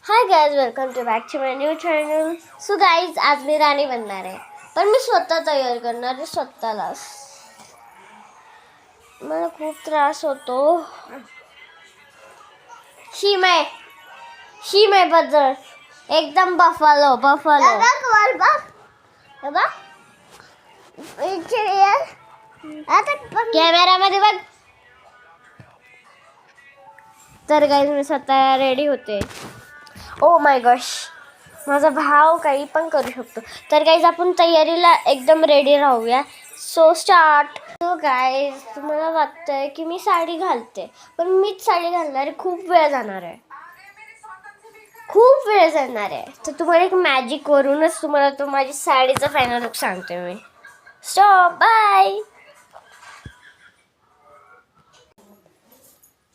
High guys, welcome to back to my new channel. So guys, आज मी राणी बनणार आहे, पण मी स्वतः तयार करणार आहे स्वतःलाच. मला खूप त्रास होतो. शिमे बद्दल एकदम बफालो कॅमेरामध्ये बघ. तर गाइज, मी स्वतः रेडी होते. ओ माय गॉश, माझा भाव काही पण करू शकतो. तर गाइज, आपण तयारीला एकदम रेडी राहूया. So start. सो गाइज, तुम्हाला वाटतंय की मी साडी घालते, पण मीच साडी घालणार आहे. खूप वेळ जाणार आहे. तर तुम्हाला एक मॅजिक करूनच तुम्हाला तो माझी साडीचा फायनल लुक सांगते मी. Stop, bye.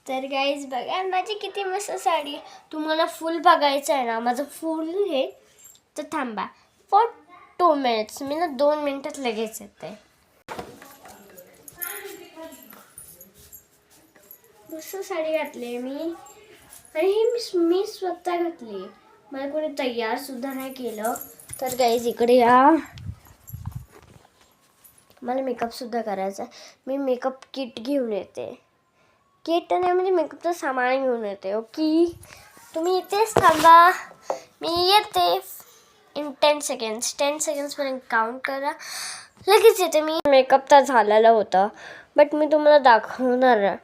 तर गाईज, बघा माझी किती मस्त साडी. तुम्हाला फुल बघायचं आहे ना, माझं फुल हे. तर थांबा फॉर 2 मिनिट्स. मी ना 2 मिनिटात लगेच येते. मस्त साडी घातली मी, आणि ही मी स्वतः घातली. मला कोणी तयार सुद्धा नाही केलं. तर गाईज, इकडे या. मला मेकअप सुद्धा करायचा. मी मेकअप किट घेऊन येते. किट नाही म्हणजे मेकअपचं सामान घेऊन येते. ओके, तुम्ही इथेच थांबा, मी येते. इन 10 सेकंड्सपर्यंत काउंट करा. लगेच येते मी. मेकअप तर झालेला होता, बट मी तुम्हाला दाखवणार आहे.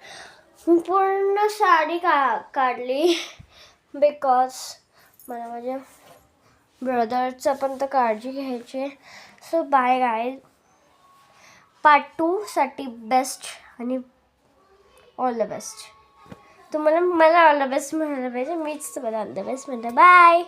मी पूर्ण साडी काढली बिकॉज मला माझ्या ब्रदरचं पण तर काळजी घ्यायची. So bye guys. पार्ट 2 साठी बेस्ट आणि ऑल द बेस्ट. तुम्हाला मला ऑल द बेस्ट म्हणायला पाहिजे. मीच तुम्हाला ऑल द बेस्ट म्हणते. बाय.